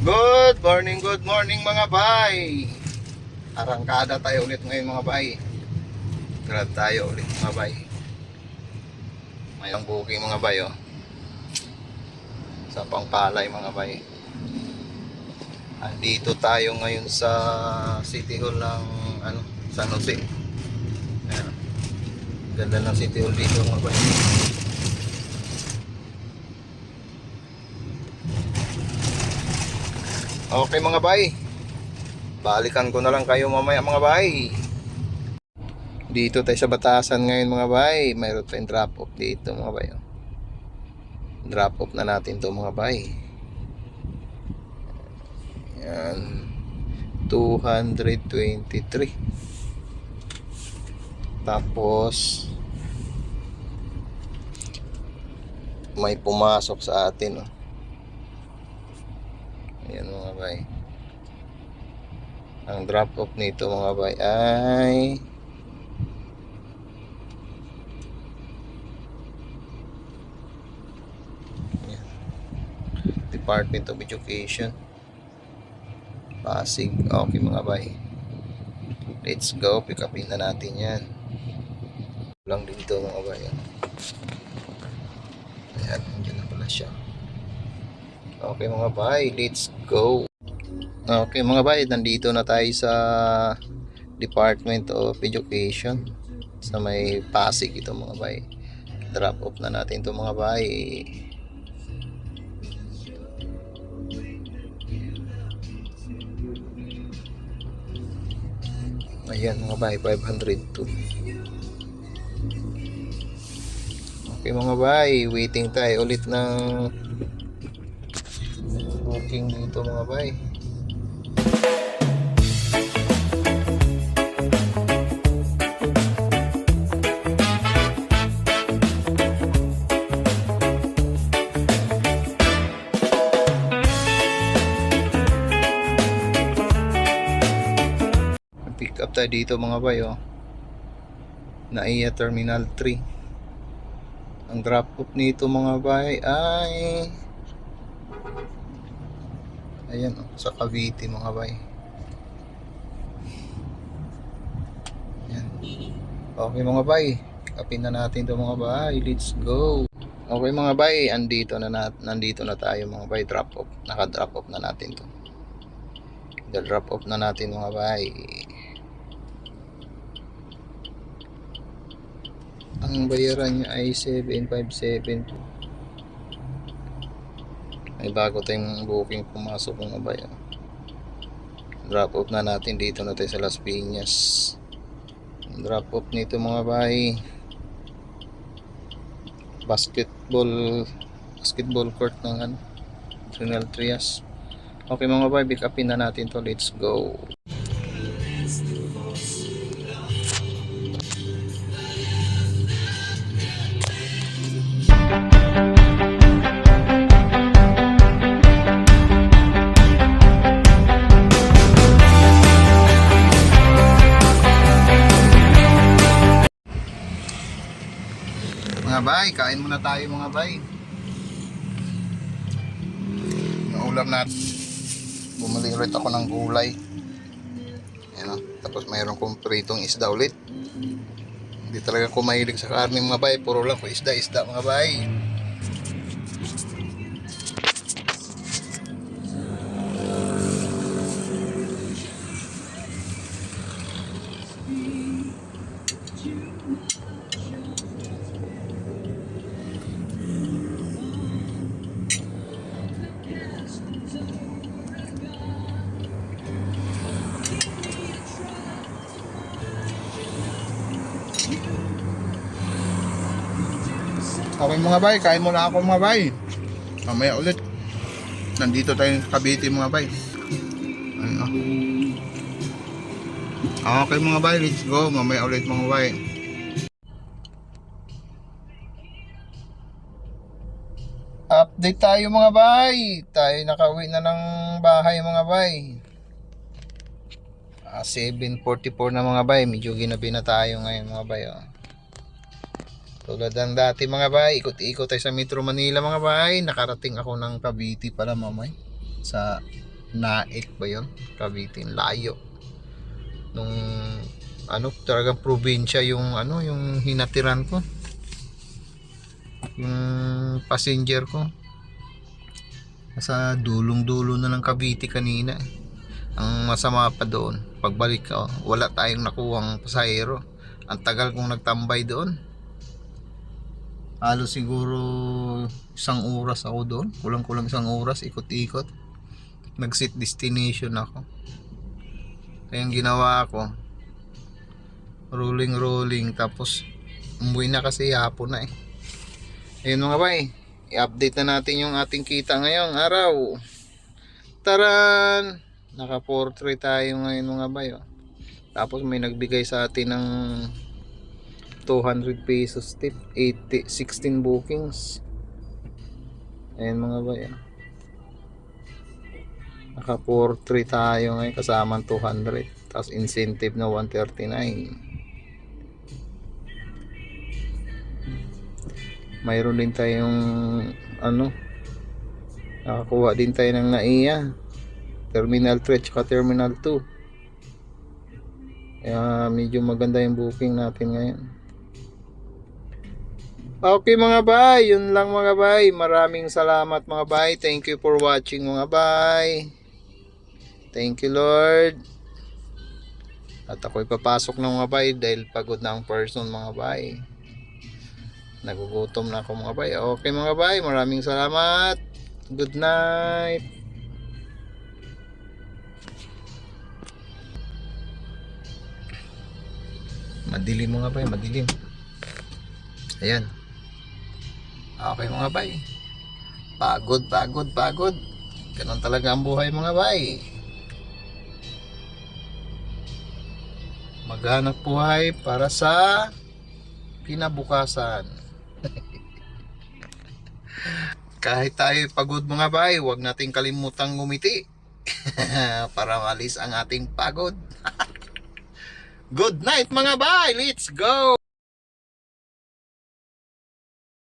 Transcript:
Good morning mga bay. Arangkada tayo ulit ngayon mga bay. Grab tayo ulit mga bay. Mayang booking mga bay oh. Sa Pangpalay mga bay. Andito tayo ngayon sa City Hall ng San Jose. Ayan. Ganda ng City Hall dito mga bay. Okay mga bay, balikan ko na lang kayo mamaya mga bay. Dito tayo sa Batasan ngayon mga bay. Mayroon tayong drop off dito mga bay. Drop off na natin to mga bay. Yan, 223. Tapos may pumasok sa atin oh. Ayan mga bay. Ang drop off nito mga bay ay ayan, Department of Education Pasig. Okay mga bay, let's go. Pick upin na natin yan. Lang dito mga bay. Ayan, andyan na pala siya. Okay mga bay, let's go. Okay mga bay, nandito na tayo sa Department of Education sa may Pasig ito mga bay. Drop off na natin ito mga bay. Ayan mga bay, 502. Okay mga bay, waiting tayo ulit ng booking dito mga bay. Pick up tayo dito mga bay oh. Naiya Terminal 3. Ang drop off nito mga bay ay ayan oh, sa Cavite mga bay. Ayan. Okay mga bay, kapin na natin to mga bay. Let's go. Okay mga bay, nandito na tayo mga bay. Drop off, naka-drop off na natin to. Drop off na natin mga bay. Ang bayaran niya ay 757. May bago tayong booking pumasok mga bay. Drop off na natin, dito na tayo sa Las Piñas. Drop off nito mga bay, basketball court ng Trinal Trias. Okay mga bay, pick upin na natin to. Let's go. Mga bay, kain muna tayo mga bay. Ang ulam natin, bumili ulit ako ng gulay. Ayan o. Tapos mayroon kong pritong isda ulit. Hindi talaga ako mahilig sa karne mga bay. Puro lang ko isda mga bay. Okay mga bay, kain muna ako mga bay. Mamaya ulit. Nandito tayo sa Cavite mga bay. Ano? Okay mga bay, let's go. Mamaya ulit mga bay. Update tayo mga bay. Tayo nakauwi na ng bahay mga bay. 7:44 na mga bay. Medyo ginabi na tayo ngayon mga bay oh. Tulad ng dati mga bay, ikot-ikot tayo sa Metro Manila mga bay. Nakarating ako ng Cavite pala mamay sa Naik ba yun? Cavite, layo. Nung ano, talagang probinsya yung ano, yung hinatiran ko. Yung passenger ko. Nasa dulong-dulo na ng Cavite kanina. Ang masama pa doon, pagbalik ko, wala tayong nakuhang pasahero. Ang tagal kong nagtambay doon. Halos siguro 1 oras ako doon. Kulang-kulang 1 oras, ikot-ikot. Nag-set destination ako. Kaya ang ginawa ko, rolling tapos umuwi na kasi hapon na eh. Ayun mga bay, i-update na natin yung ating kita ngayong araw. Taran! Naka 4-3 tayo ngayon mga bay. Oh. Tapos may nagbigay sa atin ng 200 pesos tip, 16 bookings. Ayun mga bay. Oh. Naka 4-3 tayo ngayon kasama 200. Tapos incentive na 139. Mayroon din tayong ano, nakakuha din tayo ng NAIA Terminal 3 at Terminal 2. Kaya medyo maganda yung booking natin ngayon. Okay mga bay, yun lang mga bay. Maraming salamat mga bay. Thank you for watching mga bay. Thank you Lord. At ako'y papasok na mga bay dahil pagod na ang person mga bay. Nagugutom na ako mga bay. Okay mga bay, maraming salamat. Good night. Madilim mga bay, madilim. Ayan. Okay mga bay. Pagod. Ganun talaga ang buhay mga bay. Maghanap buhay para sa kinabukasan. Kahit tayo pagod mga bay, huwag nating kalimutang ngumiti para malis ang ating pagod. Good night mga bay, let's go!